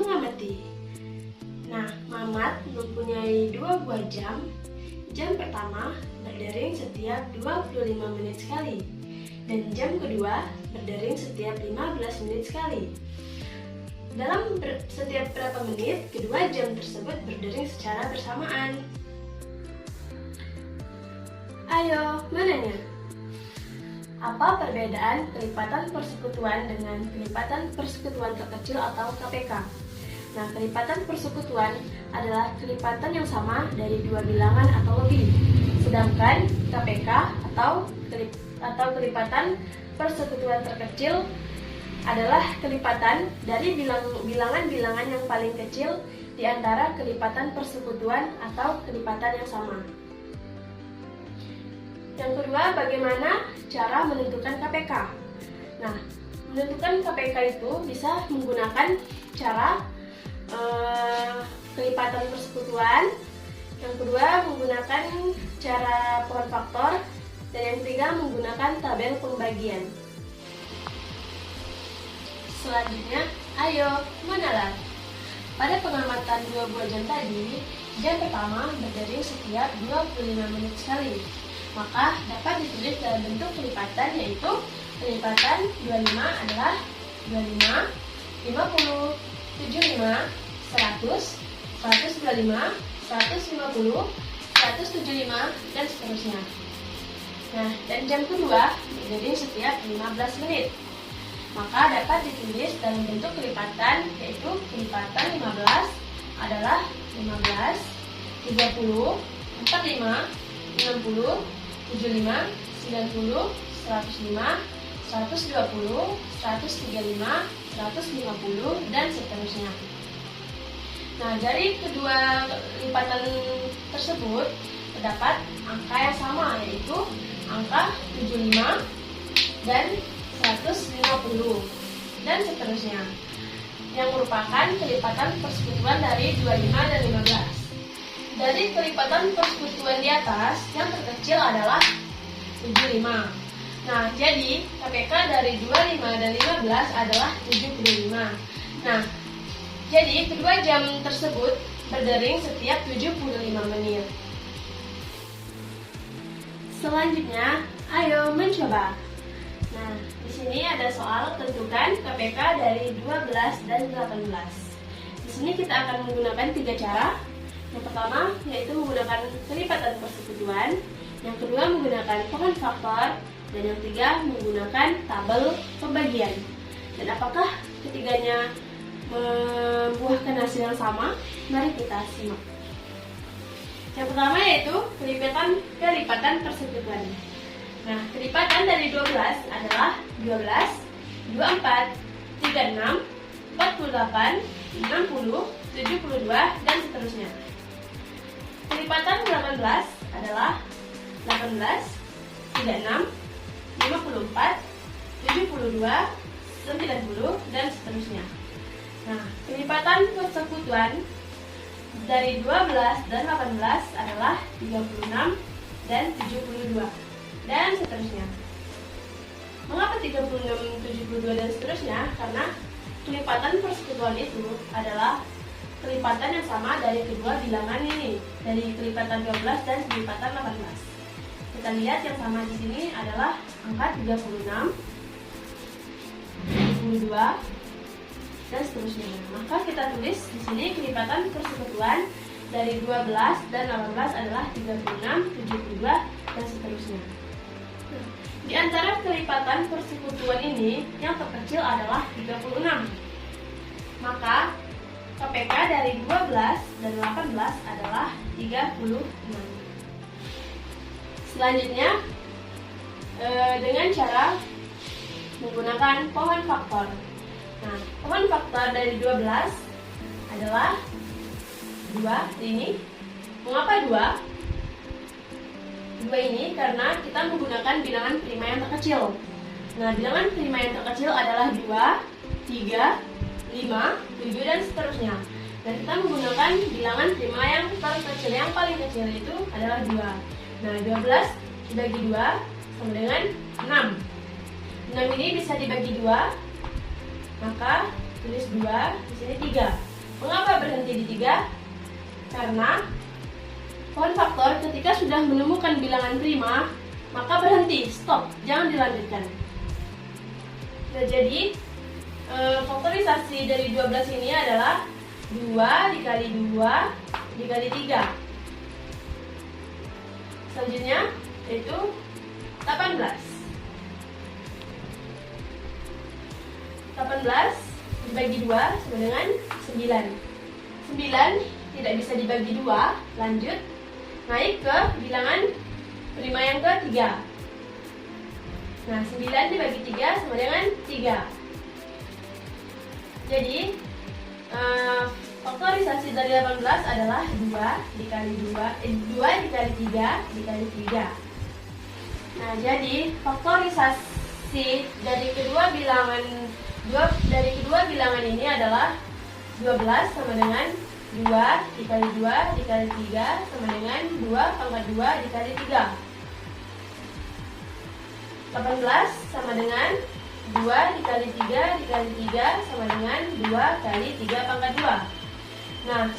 mengamati. Nah, Mamat mempunyai 2 buah jam. Jam pertama berdering setiap 25 menit sekali, dan jam kedua berdering setiap 15 menit sekali. Dalam setiap berapa menit, kedua jam tersebut berdering secara bersamaan. Ayo, menanya. Apa perbedaan kelipatan persekutuan dengan kelipatan persekutuan terkecil atau KPK? Nah, kelipatan persekutuan adalah kelipatan yang sama dari 2 bilangan atau lebih. Sedangkan KPK atau kelipatan persekutuan terkecil adalah kelipatan dari bilangan-bilangan yang paling kecil di antara kelipatan persekutuan atau kelipatan yang sama. Yang kedua, bagaimana cara menentukan KPK? Nah, menentukan KPK itu bisa menggunakan cara kelipatan persekutuan. Yang kedua, menggunakan cara pohon faktor. Dan yang ketiga, menggunakan tabel pembagian. Selanjutnya, ayo menalar. Pada pengamatan 2 buah jam tadi, jam pertama berdering setiap 25 menit sekali. Maka dapat ditulis dalam bentuk kelipatan, yaitu kelipatan 25 adalah 25, 50, 75, 100, 125, 150, 175, dan seterusnya. Nah, dan jam kedua berdering setiap 15 menit. Maka dapat ditulis dalam bentuk kelipatan, yaitu kelipatan 15 adalah 15, 30, 45, 60, 75, 90, 105, 120, 135, 150, dan seterusnya. Nah, dari kedua lipatan tersebut terdapat angka yang sama, yaitu angka 75 dan 150, dan seterusnya, yang merupakan kelipatan persekutuan dari 25 dan 15. Dari kelipatan persekutuan di atas, yang terkecil adalah 75. Nah, jadi KPK dari 25 dan 15 adalah 75. Nah, jadi kedua jam tersebut berdering setiap 75 menit. Selanjutnya, ayo mencoba. Nah, di sini ada soal tentukan KPK dari 12 dan 18. Di sini kita akan menggunakan 3 cara. Yang pertama yaitu menggunakan kelipatan persekutuan, yang kedua menggunakan pohon faktor, dan yang ketiga menggunakan tabel pembagian. Dan apakah ketiganya membuahkan hasil yang sama? Mari kita simak. Yang pertama yaitu kelipatan persekutuan. Nah, kelipatan dari 12 adalah 12, 24, 36, 48, 60, 72, dan seterusnya. Kelipatan 18 adalah 18, 36, 54, 72, 90, dan seterusnya. Nah, kelipatan persekutuan dari 12 dan 18 adalah 36 dan 72, dan seterusnya. Mengapa 36, 72, dan seterusnya? Karena kelipatan persekutuan itu adalah kelipatan yang sama dari kedua bilangan ini, dari kelipatan 12 dan kelipatan 18. Kita lihat yang sama di sini adalah angka 36, 72, dan seterusnya. Maka kita tulis di sini kelipatan persekutuan dari 12 dan 18 adalah 36, 72, dan seterusnya. Di antara kelipatan persekutuan ini, yang terkecil adalah 36. Maka KPK dari 12 dan 18 adalah 36. Selanjutnya, dengan cara menggunakan pohon faktor. Nah, pohon faktor dari 12 adalah 2 ini. Mengapa 2? 2 ini karena kita menggunakan bilangan prima yang terkecil. Nah, bilangan prima yang terkecil adalah 2, 3, 5, 7, dan seterusnya. Dan kita menggunakan bilangan prima yang terkecil, yang paling kecil itu adalah 2. Nah, 12 dibagi 2 sama dengan 6. 6 ini bisa dibagi 2, maka tulis 2, di sini 3. Mengapa berhenti di 3? Karena pohon faktor ketika sudah menemukan bilangan prima, maka berhenti, stop, jangan dilanjutkan. Nah, jadi faktorisasi dari 12 ini adalah 2 dikali 2 dikali 3. Selanjutnya yaitu 18. 18 dibagi 2 sama dengan 9. 9 tidak bisa dibagi 2, lanjut naik ke bilangan prima yang ke-3. Nah, 9 dibagi 3 sama dengan 3. Jadi faktorisasi dari 18 adalah 2 dikali 2 dikali 3 dikali 3. Nah, jadi faktorisasi dari kedua bilangan ini adalah 12 sama dengan 2 dikali 2 dikali 3 sama dengan 2 pangkat 2 dikali 3. 18 sama dengan 2 dikali 3 dikali 3 sama dengan 2 kali 3 pangkat 2. Nah,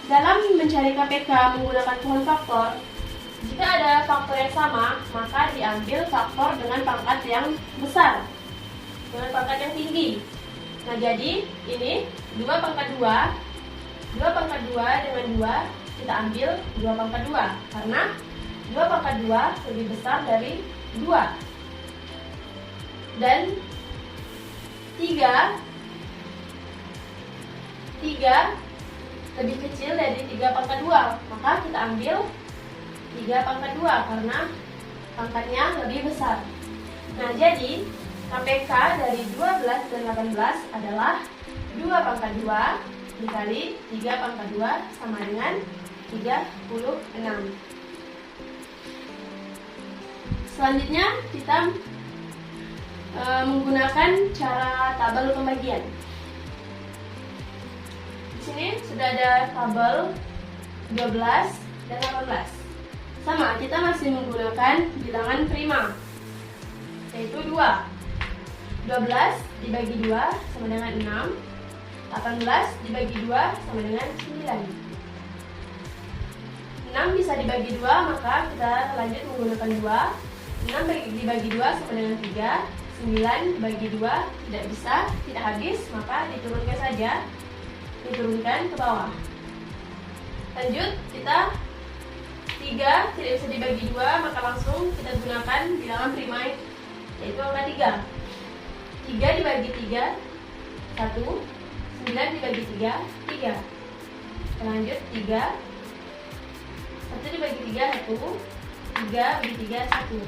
dalam mencari KPK menggunakan pohon faktor, jika ada faktor yang sama, maka diambil faktor dengan pangkat yang besar, dengan pangkat yang tinggi. Nah, jadi ini 2 pangkat 2 dengan 2, kita ambil 2 pangkat 2, karena 2 pangkat 2 lebih besar dari 2. Dan 3 lebih kecil dari 3 pangkat 2, maka kita ambil 3 pangkat 2 karena pangkatnya lebih besar. Nah, jadi KPK dari 12 dan 18 adalah 2 pangkat 2 dikali 3 pangkat 2 sama dengan 36. Selanjutnya kita menggunakan cara tabel pembagian. Di sini sudah ada tabel 12 dan 18. Sama, kita masih menggunakan bilangan prima, yaitu 2. 12 dibagi 2 sama dengan 6. 18 dibagi 2 sama dengan 9. 6 bisa dibagi 2, maka kita lanjut menggunakan 2. 6 dibagi 2 sama dengan 3. 9 dibagi 2 tidak bisa, tidak habis, maka diturunkan saja, diturunkan ke bawah. Lanjut, kita 3 tidak bisa dibagi 2, maka langsung kita gunakan bilangan prima, yaitu angka 3. 3 dibagi 3 1. 9 dibagi 3 3. Lanjut 3. 1 dibagi 3 1. 3 bagi 3 1.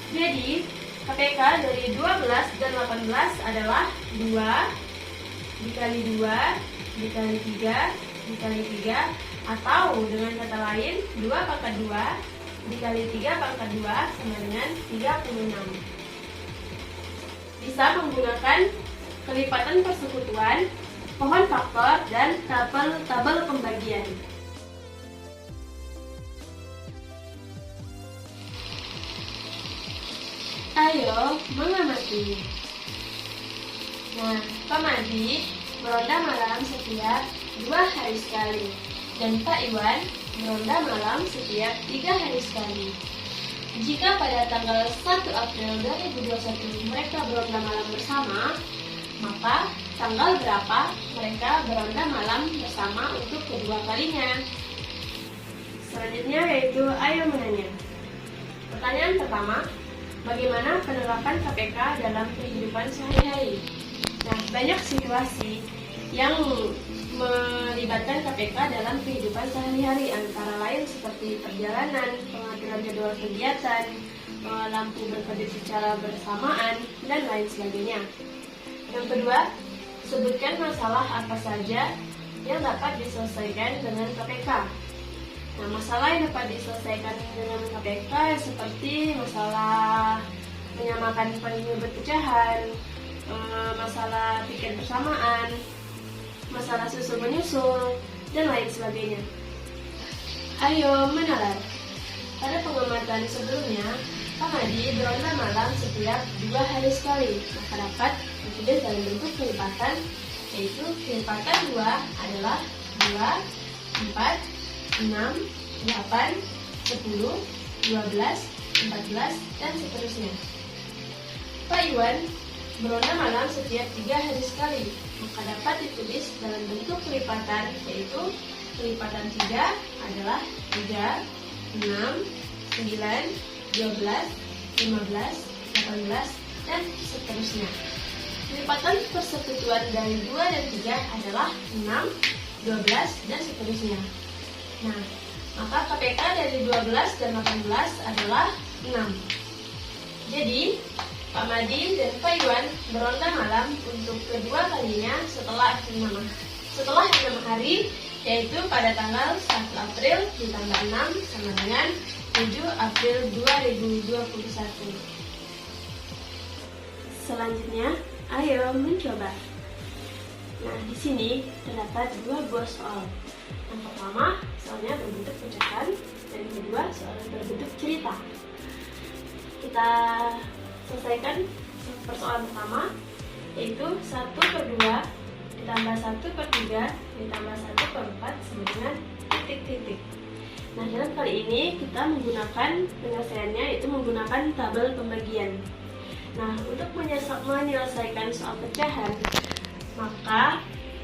Jadi KPK dari 12 dan 18 adalah 2 dikali 2 dikali 3 dikali 3, atau dengan kata lain 2 pangkat 2 dikali 3 pangkat 2 sama dengan 36. Bisa menggunakan kelipatan persekutuan, pohon faktor, dan tabel pembagian. Ayo mengamati. Nah, Pak Madi meronda malam setiap 2 hari sekali, dan Pak Iwan meronda malam setiap 3 hari sekali. Jika pada tanggal 1 April 2021 mereka beronda malam bersama, maka tanggal berapa mereka beronda malam bersama untuk kedua kalinya? Selanjutnya yaitu ayo menanya. Pertanyaan pertama, bagaimana penerapan KPK dalam kehidupan sehari-hari? Nah, banyak situasi yang melibatkan KPK dalam kehidupan sehari-hari, antara lain seperti perjalanan, pengaturan jadwal kegiatan, lampu bekerja secara bersamaan, dan lain sebagainya. Yang kedua, sebutkan masalah apa saja yang dapat diselesaikan dengan KPK. Nah, masalah yang dapat diselesaikan dengan KPK seperti masalah menyamakan penyebut pecahan, masalah tiket bersamaan, masalah susul menyusul, dan lain sebagainya. Ayo menalar. Pada pengamatan sebelumnya, Pak Madi beronda malam setiap 2 hari sekali, maka dapat ditulis dalam bentuk kelipatan yaitu kelipatan 2 adalah 2, 4, 6, 8, 10, 12, 14, dan seterusnya. Pak Iwan beronda malam setiap 3 hari sekali, maka dapat ditulis dalam bentuk kelipatan, yaitu kelipatan 3 adalah 3, 6, 9, 12, 15, 18, dan seterusnya. Kelipatan persekutuan dari 2 dan 3 adalah 6, 12, dan seterusnya. Nah, maka KPK dari 12 dan 18 adalah 6. Jadi, Pak Madi dan Pak Iwan beronda malam untuk kedua kalinya setelah 6 hari, yaitu pada tanggal 1 April ditambah 6 sama dengan 7 April 2021. Selanjutnya, ayo mencoba. Nah, di sini terdapat 2 buah soal. Yang pertama, soalnya berbentuk pecahan, dan yang kedua, soal berbentuk cerita. Kita selesaikan persoalan pertama, yaitu 1/2 ditambah 1/3 ditambah 1/4 sama dengan titik-titik. Nah, dalam kali ini kita menggunakan penyelesaiannya, yaitu menggunakan tabel pembagian. Nah, untuk menyelesaikan soal pecahan, maka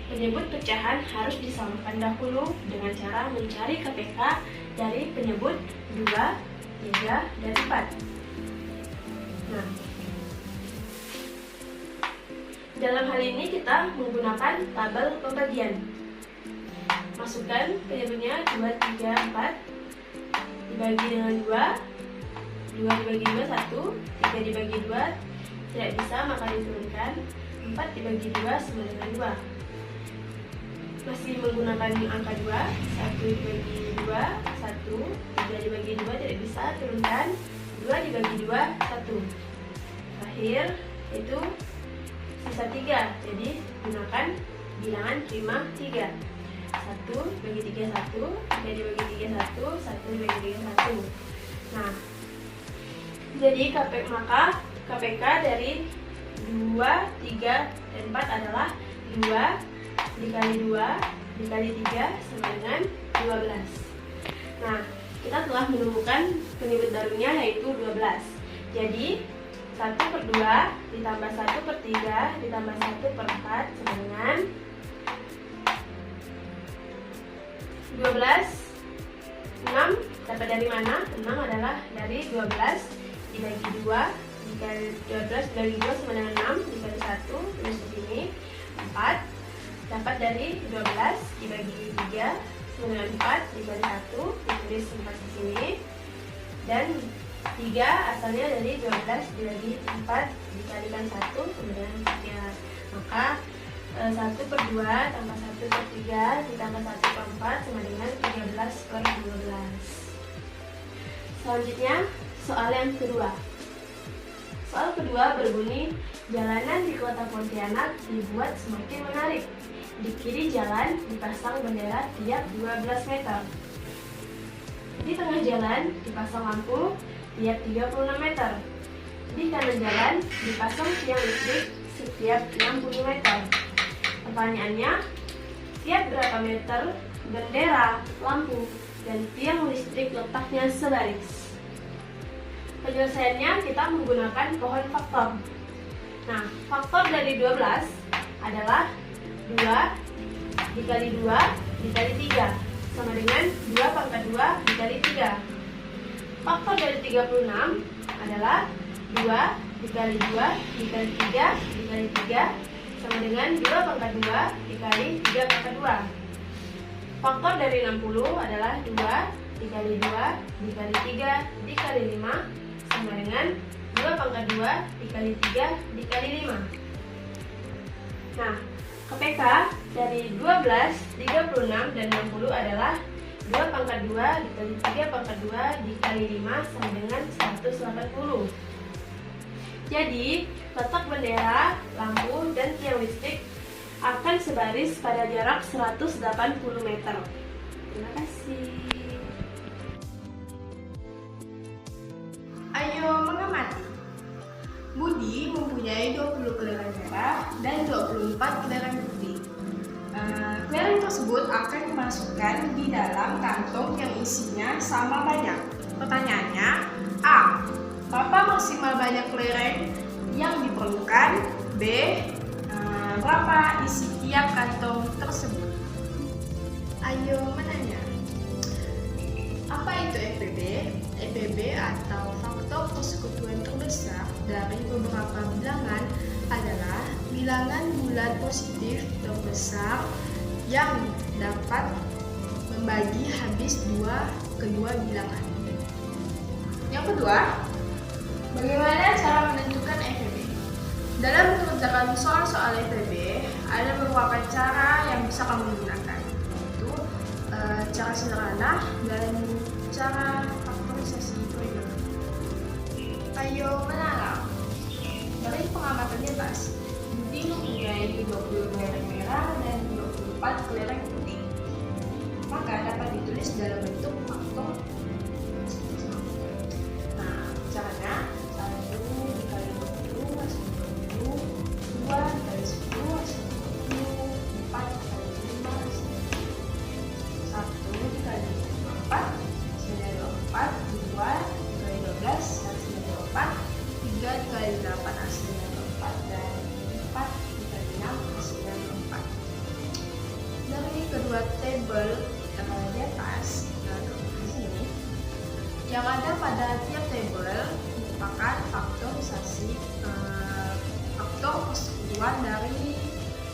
penyebut pecahan harus disamakan dahulu dengan cara mencari KPK dari penyebut 2, 3, dan 4. Nah, dalam hal ini kita menggunakan tabel pembagian. Masukkan penyebutnya 2, 3, 4 dibagi dengan 2 dibagi 2, 1, 3 dibagi 2 tidak bisa, maka diturunkan. 4 dibagi 2 sama dengan 2. Masih menggunakan angka 2, 1 dibagi 2, 1, 3 dibagi 2 tidak bisa, turunkan. 2 dibagi 2, 1. Terakhir, itu sisa 3, jadi gunakan bilangan prima 3. 1 bagi 3, 1, 3 dibagi 3, 1, 1 dibagi 3, 1. Nah, jadi maka KPK dari 2, 3, dan 4 adalah 2 dikali 2 dikali 3 sama dengan 12. Nah, kita telah menemukan penyebut barunya, yaitu 12. Jadi 1/2 ditambah 1/3 ditambah 1/4 sama dengan 12. 6 dapat dari mana? 6 adalah dari 12 dibagi 2 dikali 12 dibagi 2 sama dengan 6 dikali 1, tulis di sini. 4 dapat dari 12 dibagi 3 sama dengan 4 dikali 1, ditulis 4 di sini. Dan 3 asalnya dari 12 dibagi 4 dikalikan 1 sama dengan 3. Maka 1/2 tambah 1/3 ditambah 1/4 sama dengan 13/12. Selanjutnya, soal yang kedua. Soal kedua berbunyi, jalanan di kota Pontianak dibuat semakin menarik. Di kiri jalan dipasang bendera tiap 12 meter. Di tengah jalan dipasang lampu tiap 36 meter. Di kanan jalan dipasang tiang listrik setiap 60 meter. Pertanyaannya, tiap berapa meter bendera, lampu, dan tiang listrik letaknya sebaris? Penyelesaiannya kita menggunakan pohon faktor. Nah, faktor dari 12 adalah 2 dikali 2 dikali 3 sama dengan 2 pangkat 2 dikali 3. Faktor dari 36 adalah 2 dikali 2 dikali 3 dikali 3 sama dengan 2 pangkat 2 dikali 3 pangkat 2. Faktor dari 60 adalah 2 dikali 2 dikali 3 dikali 5 sama dengan 2 pangkat 2 dikali 3 dikali 5. Nah, KPK dari 12, 36, dan 60 adalah 2 pangkat 2 dikali 3 pangkat 2 dikali 5 sama dengan 180. Jadi, letak bendera, lampu, dan tiang listrik akan sebaris pada jarak 180 meter. Terima kasih. Ayo mengamati. Budi mempunyai 20 kelereng merah dan 24 kelereng putih. tersebut akan dimasukkan di dalam kantong yang isinya sama banyak. Pertanyaannya, A. Berapa maksimal banyak kelereng yang diperlukan? B. Berapa isi tiap kantong tersebut? Ayo menanya. Apa itu FPB? FPB atau faktor persekutuan terbesar dari beberapa bilangan adalah bilangan bulat positif terbesar yang dapat membagi habis kedua bilangan. Yang kedua, bagaimana cara menentukan FPB? Dalam mengerjakan soal-soal FPB, ada beberapa cara yang bisa kamu gunakan, yaitu cara sederhana dan cara faktorisasi trigger. Ayo menanam. Dari pengamatan di atas, Budi mempunyai 20 kelereng merah dan 24 kelereng putih. Maka dapat ditulis dalam bentuk faktor. Nah, caranya 1 dikali 20 masih 20, 2 dikali 10 masih 20, 4 dikali 5 masih 20, 1 dikali 4 hasilnya 24, 2 dikali 12 hasilnya 24, 3 dikali 8 hasilnya 24, dan 4 dikali 6 hasilnya 24. Dari kedua tabel di atas, di sini, yang ada pada tiap tabel merupakan faktorisasi faktor persekutuan dari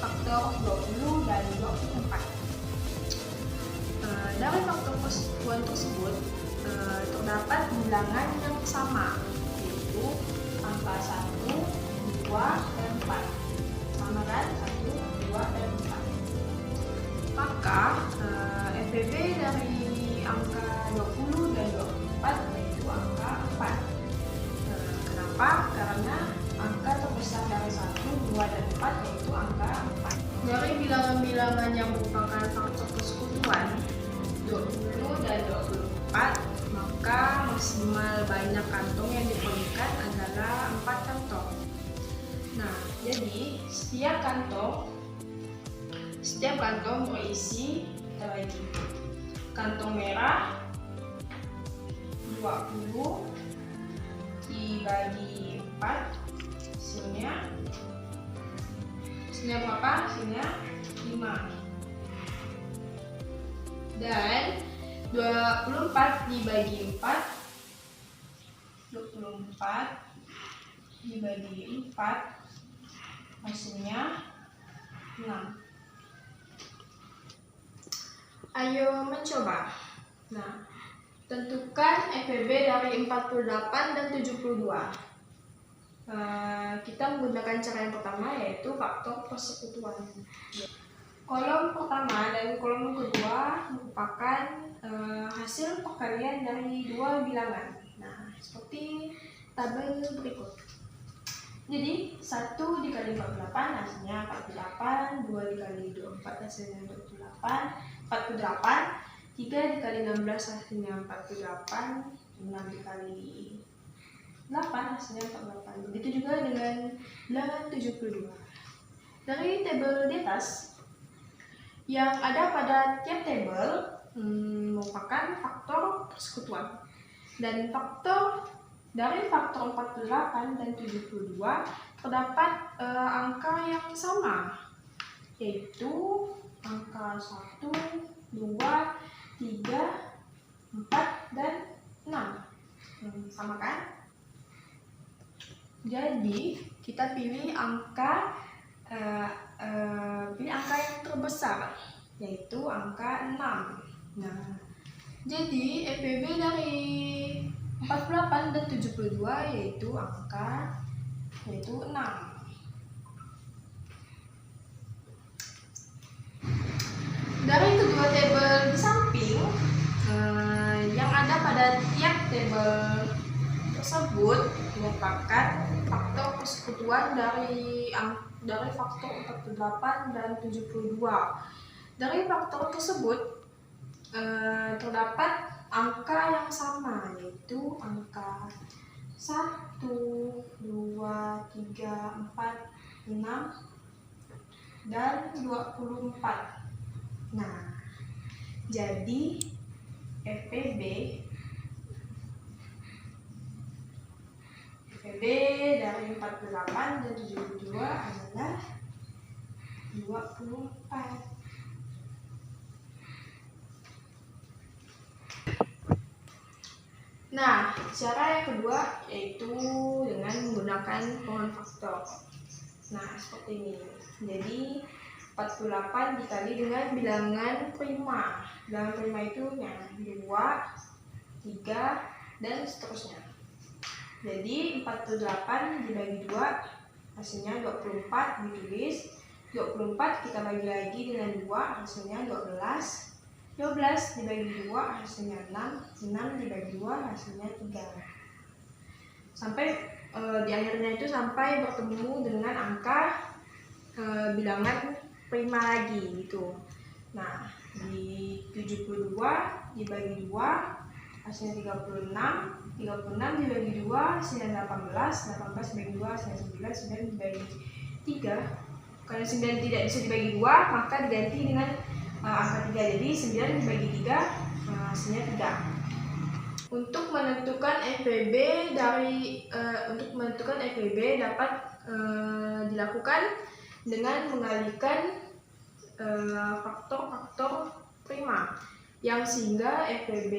faktor 20 dan 24. Dari faktor persekutuan tersebut terdapat bilangan yang sama, yaitu angka 1, 2, dan 4. Sama kan? 1, 2, dan 4. Maka FPB dari angka 20 dan 24 yaitu angka 4. Kenapa? Karena angka terbesar dari 1, 2, dan 4 yaitu angka 4. Dari bilangan-bilangan yang merupakan faktor persekutuan 20 dan 24, maka maksimal banyak kantong yang diperlukan adalah 4 kantong. Nah, jadi setiap kantong berisi, kita bagi. Kantong merah 20 dibagi 4, hasilnya berapa? Hasilnya 5. Dan 24 dibagi 4, 24 dibagi 4, hasilnya 6. Ayo mencoba. Nah, tentukan FPB dari 48 dan 72. Kita menggunakan cara yang pertama, yaitu faktor persekutuan. Kolom pertama dan kolom kedua merupakan hasil perkalian dari dua bilangan. Nah, seperti tabel berikut. Jadi 1 dikali 48 hasilnya 48, 2 dikali 24 hasilnya 28, 48, 3 dikali 16 hasilnya 48, 6 dikali 8 hasilnya 48. Begitu juga dengan bilangan 72. Dari tabel di atas, yang ada pada tiap tabel merupakan faktor persekutuan. Dan dari faktor 48 dan 72 terdapat angka yang sama, yaitu angka 1, 2, 3, 4, dan 6. Sama kan? Jadi kita pilih angka yang terbesar, yaitu angka 6. Nah, jadi FPB dari 48 dan 72 yaitu 6. Dari kedua tabel di samping, yang ada pada tiap tabel tersebut merupakan faktor persekutuan dari faktor 48 dan 72. Dari faktor tersebut terdapat angka yang sama, yaitu angka 1, 2, 3, 4, 6, dan 24. Nah, jadi FPB dari 48 dan 72 adalah 24. Nah, cara yang kedua yaitu dengan menggunakan pohon faktor. Nah, seperti ini. Jadi 48 dikali dengan bilangan prima. Bilangan prima itu 2, 3, dan seterusnya. Jadi 48 dibagi 2 hasilnya 24 ditulis. 24 kita bagi lagi dengan 2 hasilnya 12. 12 dibagi 2 hasilnya 6. 6 dibagi 2 hasilnya 3. Sampai di akhirnya itu sampai bertemu dengan angka bilangan prima lagi gitu. Nah, di 72 dibagi 2 hasilnya 36. 36 dibagi 2 hasilnya 18. 18 dibagi 2 hasilnya 9. 9 dibagi 3. Karena 9 tidak bisa dibagi 2, maka diganti dengan angka 3. Jadi 9 dibagi 3 hasilnya 3. Untuk menentukan FPB dapat dilakukan dengan mengalihkan faktor-faktor prima, yang sehingga FPB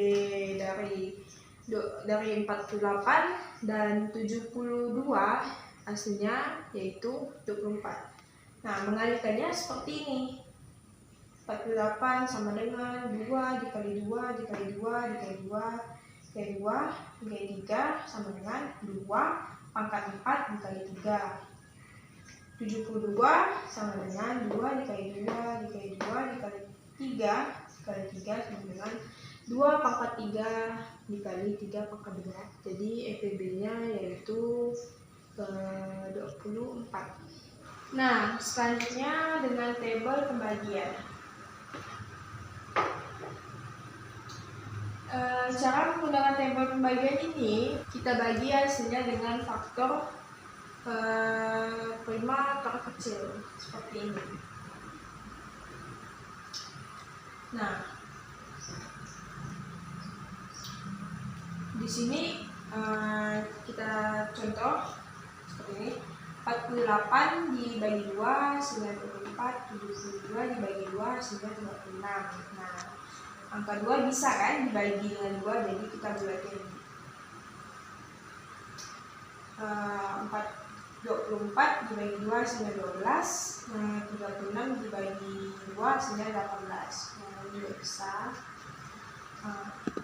dari 48 dan 72 hasilnya yaitu 24. Nah, mengalihkannya seperti ini. 48 sama dengan 2 dikali 2 dikali 2 dikali 2 dikali 2 dikali 3 sama dengan 2 pangkat 4 dikali 3. 72 sama dengan 2 dikali 2 dikali 2 dikali 3 dikali 3 sama dengan 2 pangkat 3 dikali 3 pangkat 2. Jadi FPB-nya yaitu 24. Nah, selanjutnya dengan tabel pembagian. Cara menggunakan tabel pembagian ini, kita bagi hasilnya dengan faktor prima terkecil seperti ini. Nah, di sini kita contoh seperti ini. 48 dibagi 2 hasilnya 24, 72 dibagi 2 hasilnya 36. Nah, angka 2 bisa kan dibagi dengan 2, jadi kita buatin 24 dibagi 2 hasilnya 12. 36 dibagi 2 hasilnya 18. Nah, ini juga bisa.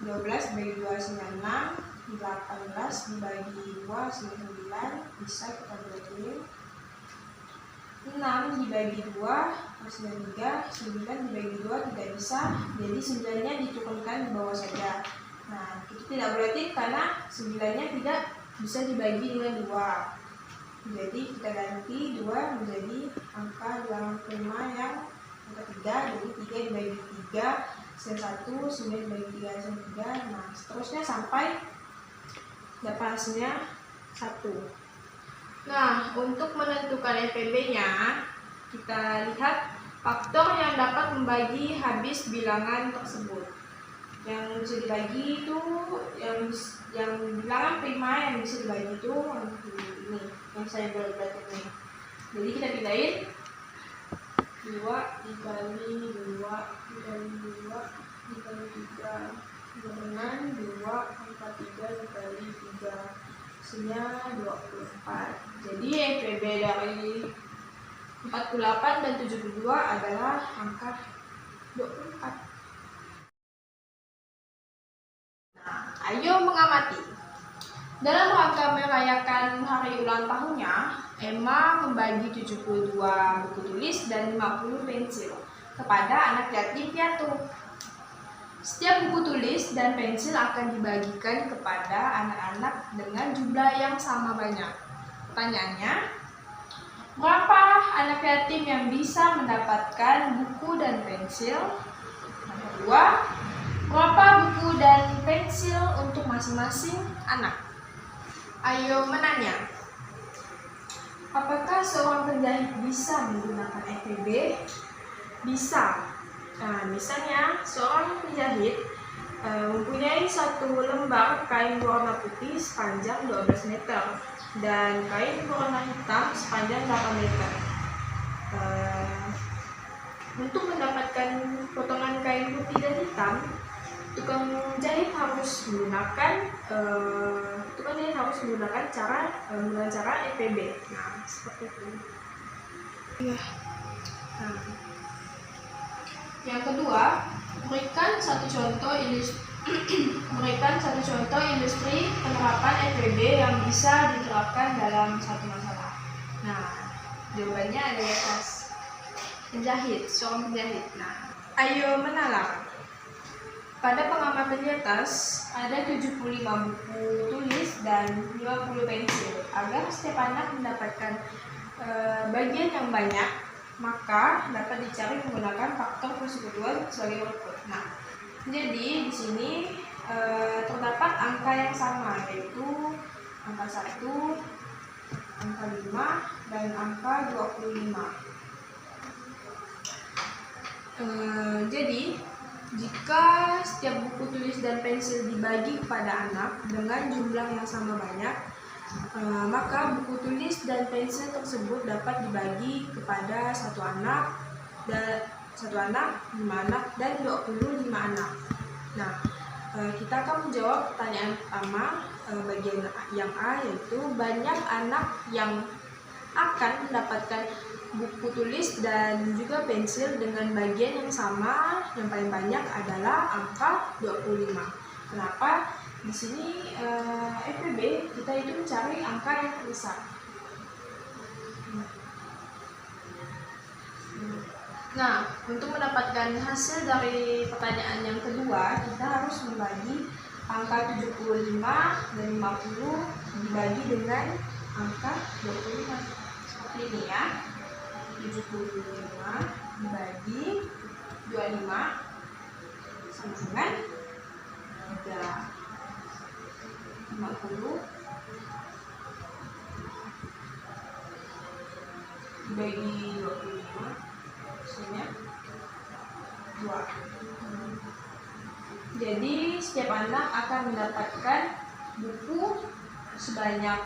12 dibagi 2 hasilnya 6. 18 dibagi 2 hasilnya 9. Bisa kita buatin. 6 dibagi 2 hasilnya 3. 9 dibagi 2 tidak bisa, jadi 9-nya diturunkan di bawah saja. Nah, itu tidak berarti karena 9-nya tidak bisa dibagi dengan 2. Jadi kita ganti 2 menjadi angka bilangan prima yang angka 3. Jadi 3 dibagi 3 hasilnya 1, 9 dibagi 3 hasilnya 3. Nah, seterusnya sampai dapat hasilnya 1. Nah, untuk menentukan FPB-nya, kita lihat faktor yang dapat membagi habis bilangan tersebut. Yang bisa dibagi itu yang bilangan prima yang bisa dibagi itu ini yang saya buat ini. Jadi kita pindahin 2 dikali 2 dikali 2 dikali 3 dengan 2 angka 3 dikali 3 hasilnya 24. Jadi FPB dari 48 dan 72 adalah angka 24. Nah, ayo mengamati. Dalam rangka merayakan hari ulang tahunnya, Emma membagi 72 buku tulis dan 50 pensil kepada anak yatim piatu. Setiap buku tulis dan pensil akan dibagikan kepada anak-anak dengan jumlah yang sama banyak. Pertanyaannya, berapa anak yatim yang bisa mendapatkan buku dan pensil? Yang kedua, berapa buku dan pensil untuk masing-masing anak? Ayo menanya. Apakah seorang penjahit bisa menggunakan FPB? Bisa. Nah, misalnya seorang penjahit mempunyai satu lembar kain berwarna putih sepanjang 12 meter dan kain berwarna hitam sepanjang 8 meter. Untuk mendapatkan potongan kain putih dan hitam, tukang jahit harus menggunakan cara FPB. Nah, seperti itu. Nah, yang kedua, berikan satu contoh industri penerapan FPB yang bisa diterapkan dalam satu masalah. Nah, jawabannya ada di atas. Seorang penjahit. Nah, ayo menalar. Pada pengamatan di atas, ada 75 buku tulis dan 50 pensil. Agar setiap anak mendapatkan bagian yang banyak, maka dapat dicari menggunakan faktor persekutuan sebagai berikut. Nah, jadi di sini terdapat angka yang sama, yaitu angka 1, angka 5, dan angka 25. Jadi, jika setiap buku tulis dan pensil dibagi kepada anak dengan jumlah yang sama banyak, maka buku tulis dan pensil tersebut dapat dibagi kepada satu anak, 5 anak, dan 25 anak. Nah, kita akan menjawab pertanyaan pertama, bagian yang A, yaitu banyak anak yang akan mendapatkan buku tulis dan juga pensil dengan bagian yang sama, yang paling banyak adalah angka 25. Kenapa? Di sini FPB kita itu mencari angka yang terbesar. Nah, untuk mendapatkan hasil dari pertanyaan yang kedua, kita harus membagi angka 75 dan 50 dibagi dengan angka 25. Seperti ini ya. 75 dibagi 25 sama dengan 3. 50 dibagi 25 hasilnya 2. Jadi setiap anak akan mendapatkan buku sebanyak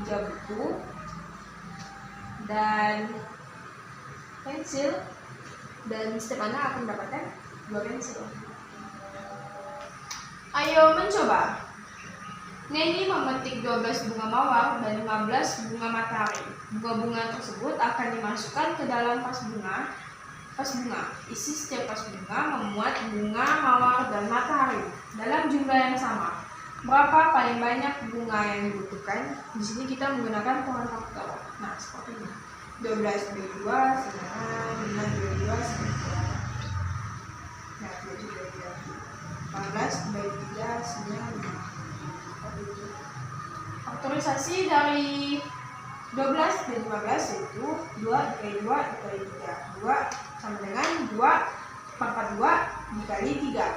3 buku dan pensil, dan setiap anak akan mendapatkan 2 pensil. Ayo mencoba. Neni memetik 12 bunga mawar dan 15 bunga matahari. Bunga-bunga tersebut akan dimasukkan ke dalam vas bunga. Isi setiap vas bunga memuat bunga mawar dan matahari dalam jumlah yang sama. Berapa paling banyak bunga yang dibutuhkan? Di sini kita menggunakan pola faktor. Nah, seperti ini. 12 bagi 2 sama 5 bagi 2 sama 2. Nah, 7 bagi 2. 14 bagi 3 sama 5. Faktorisasi dari 12 dan 15 yaitu 2 dikali 2 dikali 3. 2 sama dengan 2 pangkat 2 dikali 3.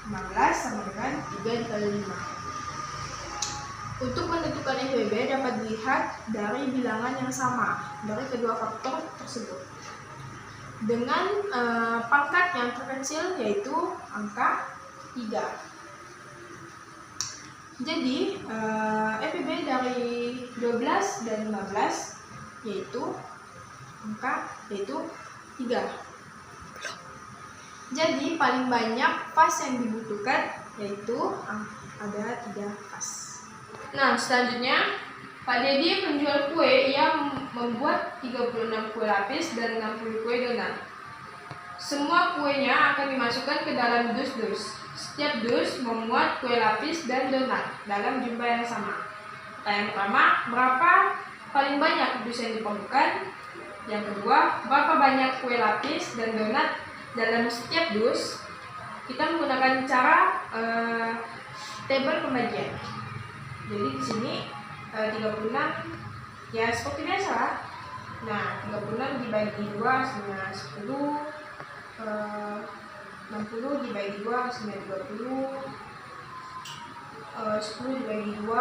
15 sama dengan 3 dikali 5. Untuk menentukan FPB dapat dilihat dari bilangan yang sama dari kedua faktor tersebut dengan pangkat yang terkecil yaitu angka 3. Jadi FPB dari 12 dan 15 yaitu 3. Jadi paling banyak vas yang dibutuhkan yaitu ada 3 vas. Nah, selanjutnya Pak Dedi menjual kue. Ia membuat 36 kue lapis dan 60 kue donat. Semua kuenya akan dimasukkan ke dalam dus-dus. Setiap dus memuat kue lapis dan donat dalam jumlah yang sama. Pertanyaan pertama, berapa paling banyak dus yang diperlukan? Yang kedua, berapa banyak kue lapis dan donat dalam setiap dus? Kita menggunakan cara tabel pembagian. Jadi di sini 36 ya seperti biasa lah. Nah, 36 dibagi 2 sama 10. 60 dibagi 2 sama 20. 10 dibagi 2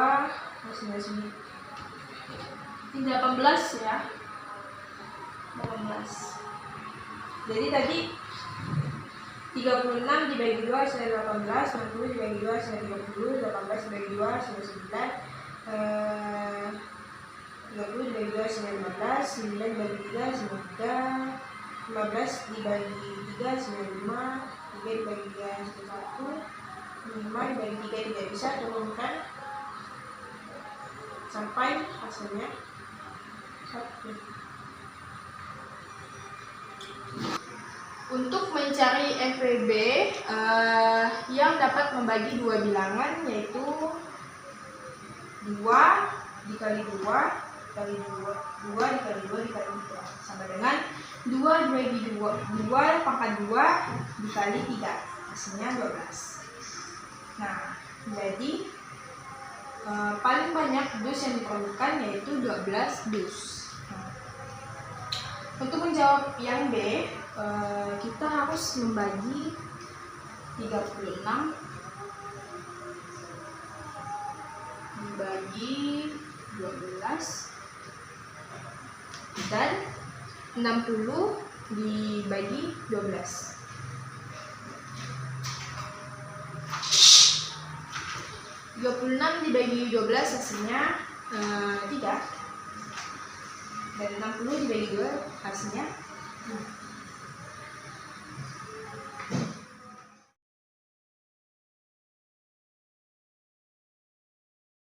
sama 9. 18 ya. 18. Jadi tadi 36 dibagi 2 hasilnya 18, 60 dibagi 2 hasilnya 30, 18 dibagi 2 hasilnya 9, 30 dibagi 2 hasilnya 15, 9 dibagi 3 hasilnya 3, 15 dibagi 3 hasilnya 5, 3 dibagi 3 hasilnya 1, 5 dibagi 3 tidak bisa, turunkan sampai hasilnya 1. Untuk mencari FWB yang dapat membagi dua bilangan, yaitu 2 dikali 2 dikali 2 dikali 2 dikali 2 sama dengan 2 dibagi 2 pangkat 2 dikali 3, hasilnya 12. Nah, jadi paling banyak dus yang diperlukan yaitu 12 dus. Untuk menjawab yang B, kita harus membagi 36 dibagi 12 dan 60 dibagi 12. 36 dibagi 12 hasilnya 3, dan 60 dibagi 2 hasilnya 2.